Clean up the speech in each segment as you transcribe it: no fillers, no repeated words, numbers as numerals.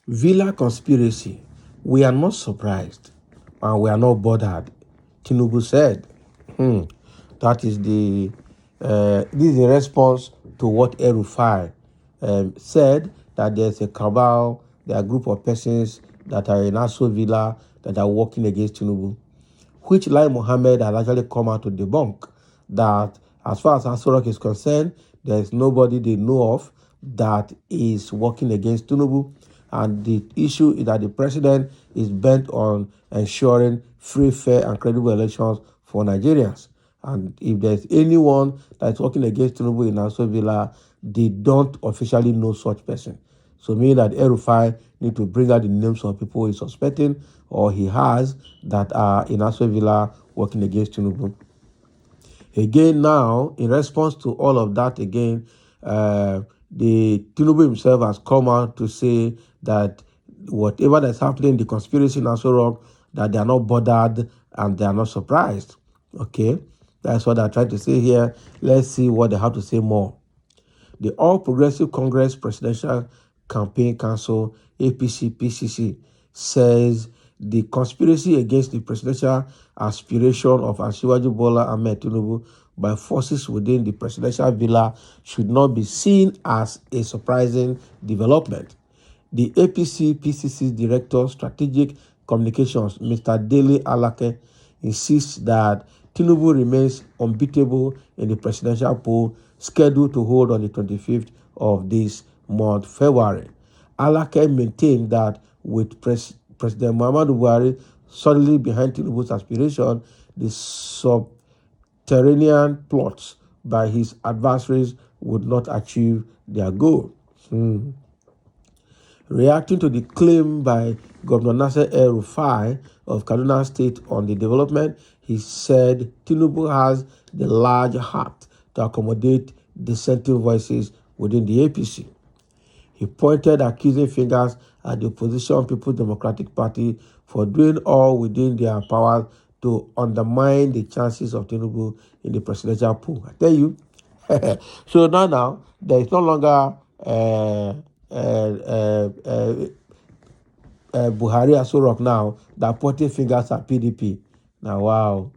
Villa conspiracy. We are not surprised and we are not bothered. Tinubu said. That is this is in response to what El-Rufai said, that there's a cabal, there are a group of persons that are in Aso Villa that are working against Tinubu, which Lai Mohammed had actually come out to debunk that as far as Aso Rock is concerned, there is nobody they know of that is working against Tinubu. And the issue is that the president is bent on ensuring free, fair, and credible elections for Nigerians. And if there's anyone that's working against Tinubu in Aso Villa, they don't officially know such person. So meaning that El-Rufai need to bring out the names of people he's suspecting or he has that are in Aso Villa working against Tinubu. Again now, in response to all of that again, the Tinubu himself has come out to say that whatever that's happening, the conspiracy in Aso Rock, that they are not bothered and they are not surprised. Okay, that's what they're trying to say here. Let's see what they have to say more. The All Progressive Congress Presidential Campaign Council, APC-PCC, says the conspiracy against the presidential aspiration of Asiwaju Bola Ahmed Tinubu by forces within the presidential villa should not be seen as a surprising development. The APC-PCC's Director Strategic Communications, Mr. Dele Alake, insists that Tinubu remains unbeatable in the presidential poll scheduled to hold on the 25th of this month, February. Alake maintained that with President Muhammadu Buhari solidly behind Tinubu's aspiration, the subterranean plots by his adversaries would not achieve their goal. Reacting to the claim by Governor Nasser El-Rufai of Kaduna State on the development, he said Tinubu has the large heart to accommodate dissenting voices within the APC. He pointed accusing fingers at the opposition People's Democratic Party for doing all within their powers to undermine the chances of Tinubu in the presidential pool. I tell you. So now, there is no longer Buhari Aso Rock now that pointing fingers at PDP. Now, wow.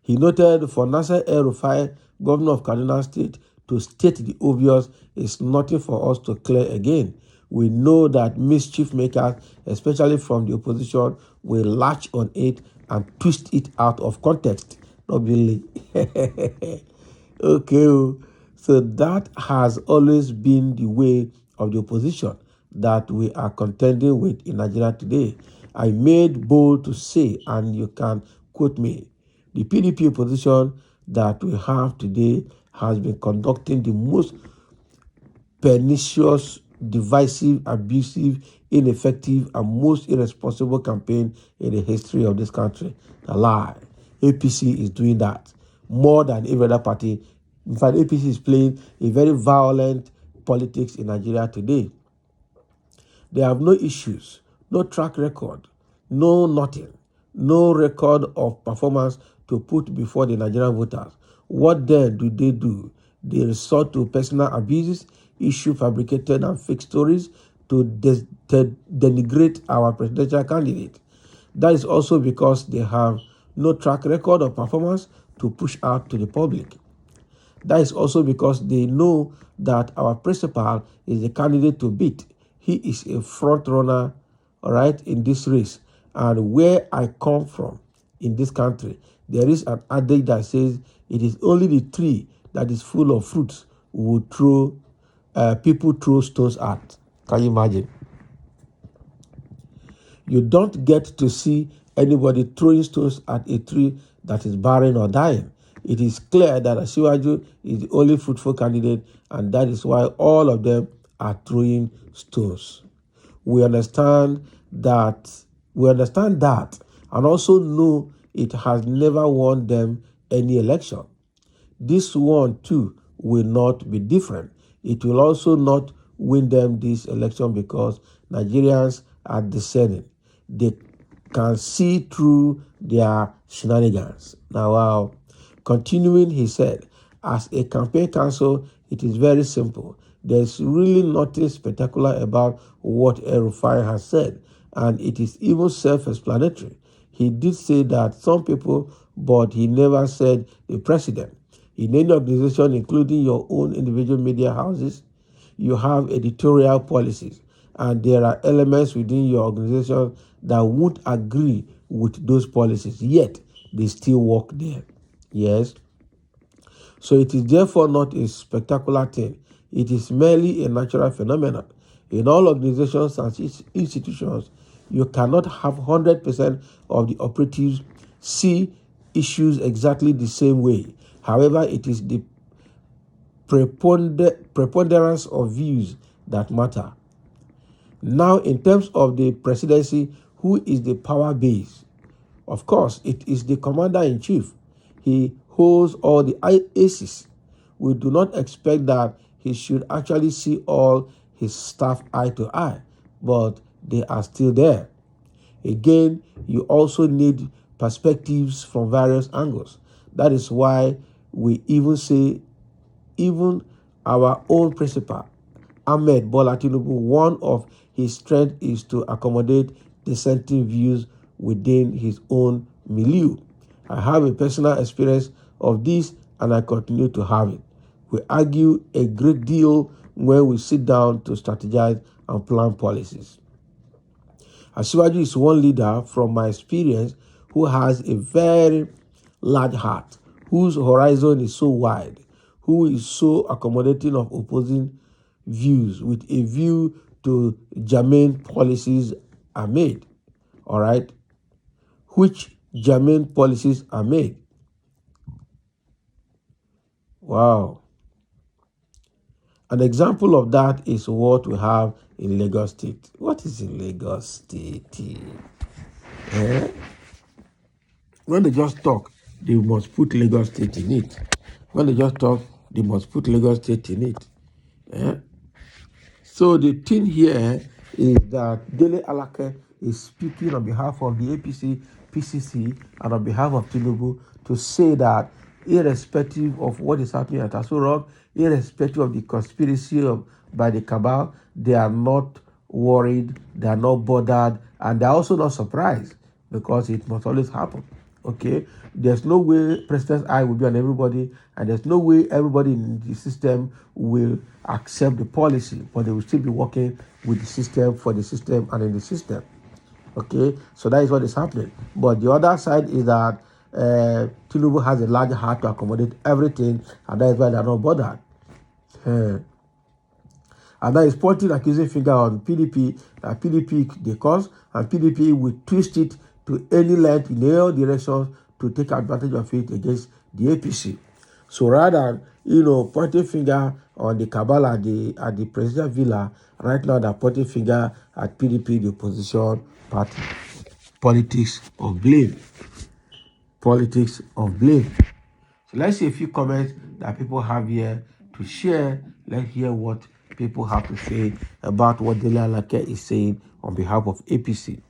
He noted for Nasser El-Rufai, governor of Kaduna State, to state the obvious is nothing for us to clear again. We know that mischief makers, especially from the opposition, will latch on it and twist it out of context. Not really. Okay. So that has always been the way of the opposition that we are contending with in Nigeria today. I made bold to say, and you can quote me, the PDP opposition that we have today has been conducting the most pernicious, divisive, abusive, ineffective, and most irresponsible campaign in the history of this country. A lie. APC is doing that more than every other party. In fact, APC is playing a very violent politics in Nigeria today. They have no issues, no track record, no nothing, no record of performance to put before the Nigerian voters. What then do? They resort to personal abuses, issue fabricated and fake stories to denigrate our presidential candidate. That is also because they have no track record of performance to push out to the public. That is also because they know that our principal is the candidate to beat. He is a front runner, all right, in this race. And where I come from in this country, there is an adage that says it is only the tree that is full of fruits would people throw stones at. Can you imagine? You don't get to see anybody throwing stones at a tree that is barren or dying. It is clear that Asiwaju is the only fruitful candidate, and that is why all of them are throwing stones. We understand that, and also know it has never won them any election. This one too will not be different. It will also not win them this election because Nigerians are discerning. They can see through their shenanigans. Now, continuing, he said, As a campaign council, it is very simple. There's really nothing spectacular about what El-Rufai has said, and it is even self-explanatory. He did say that some people, but he never said the president. In any organization, including your own individual media houses, you have editorial policies, and there are elements within your organization that won't agree with those policies, yet they still work there. Yes. So it is therefore not a spectacular thing. It is merely a natural phenomenon. In all organizations and institutions, you cannot have 100% of the operatives see issues exactly the same way. However, it is the preponderance of views that matter. Now, in terms of the presidency, who is the power base? Of course, it is the commander-in-chief. He holds all the aces. We do not expect that he should actually see all his staff eye to eye, but they are still there. Again, you also need perspectives from various angles. That is why we even say, even our own principal, Ahmed Bola Tinubu, one of his strengths is to accommodate dissenting views within his own milieu. I have a personal experience of this and I continue to have it. We argue a great deal when we sit down to strategize and plan policies. Asiwaju is one leader from my experience who has a very large heart, whose horizon is so wide, who is so accommodating of opposing views with a view to germane policies are made. All right? Which germane policies are made? Wow. An example of that is what we have in Lagos State. What is in Lagos State? Eh? When they just talk, they must put Lagos State in it. When they just talk, they must put Lagos State in it. Eh? So the thing here is that Dele Alake is speaking on behalf of the APC, PCC, and on behalf of Tinubu to say that irrespective of what is happening at Aso Rock, irrespective of the conspiracy by the cabal, they are not worried, they are not bothered, and they are also not surprised because it must always happen. Okay, there's no way President's eye will be on everybody, and there's no way everybody in the system will accept the policy, but they will still be working with the system, for the system, and in the system. Okay, so that is what is happening. But the other side is that Tinubu has a large heart to accommodate everything, and that is why they are not bothered. And that is pointing accusing finger on PDP, PDP the cause, and PDP will twist it to any length in all directions to take advantage of it against the APC. So rather than, pointing finger on the cabal at the presidential villa, right now they're pointing finger at PDP, the opposition party. Politics of blame. Politics of blame. So let's see a few comments that people have here to share. Let's hear what people have to say about what Dele Alake is saying on behalf of APC.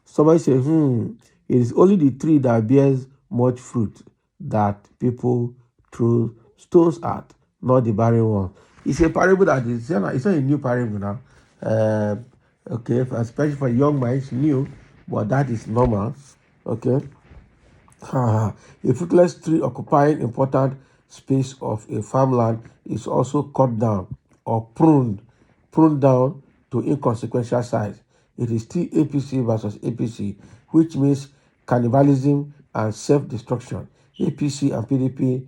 Somebody says, it is only the tree that bears much fruit that people throw stones at, not the barren one. It's a parable that it's not a new parable now. Okay, especially for young minds, new, but that is normal. Okay. A fruitless tree occupying important space of a farmland is also cut down or pruned down to inconsequential size. It is still APC versus APC, which means cannibalism and self-destruction. APC and PDP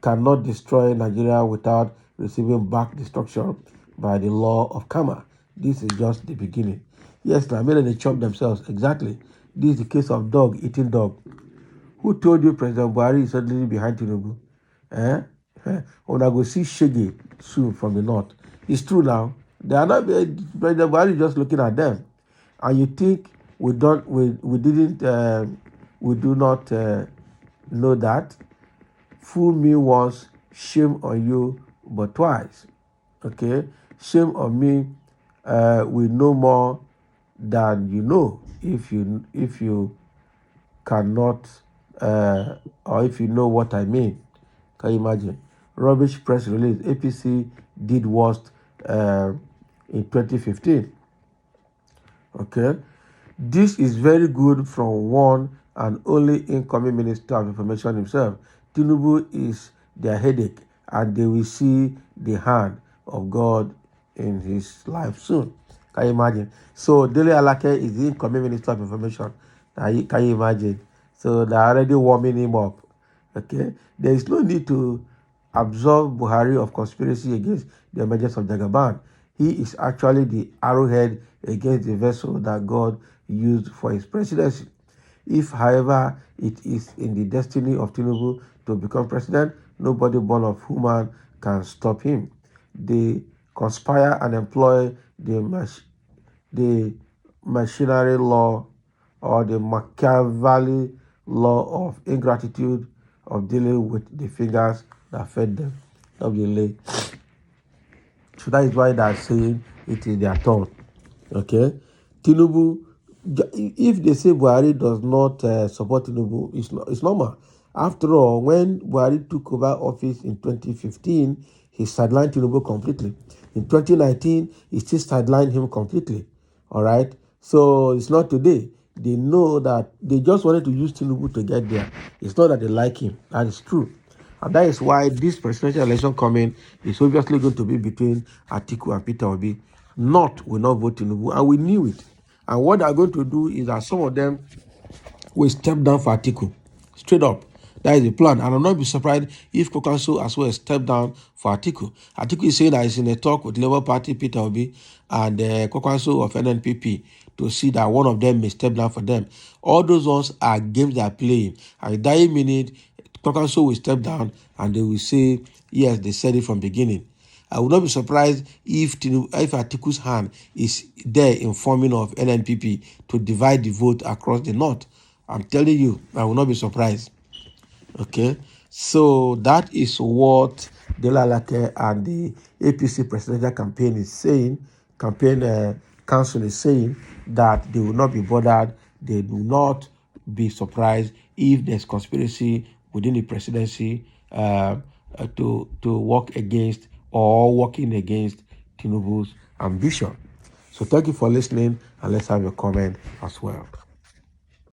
cannot destroy Nigeria without receiving back destruction by the law of karma. This is just the beginning. Yes, now many they chop themselves. Exactly. This is the case of dog eating dog. Who told you President Buhari is suddenly behind Tinubu? When I go see Shege soon from the north. It's true now. They are not. President Buhari is just looking at them, and you think we don't? We didn't. We do not know that. Fool me once, shame on you, but twice. Okay, shame on me. We know more than you know. If you cannot, or if you know what I mean. Can you imagine? Rubbish press release. APC did worst in 2015. Okay. This is very good from one and only incoming Minister of Information himself. Tinubu is their headache, and they will see the hand of God in his life soon. Can you imagine? So Dele Alake is the incoming Minister of Information. Can you imagine? So they're already warming him up. Okay, there is no need to absolve Buhari of conspiracy against the emergence of Jagaban. He is actually the arrowhead against the vessel that God used for his presidency. If, however, it is in the destiny of Tinubu to become president, nobody born of human can stop him. They conspire and employ the machinery law or the Machiavelli law of ingratitude of dealing with the fingers that fed them. WLA. So that is why they are saying it is their turn. Okay? Tinubu, if they say Buhari does not support Tinubu, it's normal. After all, when Buhari took over office in 2015, he sidelined Tinubu completely. In 2019, he still sidelined him completely. All right? So it's not today. They know that they just wanted to use Tinubu to get there. It's not that they like him. That is true. And that is why this presidential election coming is obviously going to be between Atiku and Peter Obi. North will not vote Tinubu, and we knew it. And what they're going to do is that some of them will step down for Atiku. Straight up. That is the plan. And I'll not be surprised if Kokanso as well step down for Atiku. Atiku is saying that he's in a talk with Labour Party, Peter Obi, and Kokanso of NNPP to see that one of them may step down for them. All those ones are games they are playing. At the dying minute, Kokanso will step down and they will say, yes, they said it from beginning. I would not be surprised if Atiku's hand is there in forming of NNPP to divide the vote across the north. I'm telling you, I will not be surprised. Okay, so that is what Dela Lake and the APC presidential campaign is saying. Campaign council is saying that they will not be bothered. They do not be surprised if there's conspiracy within the presidency to work against or working against Tinubu's ambition. So thank you for listening, and let's have your comment as well.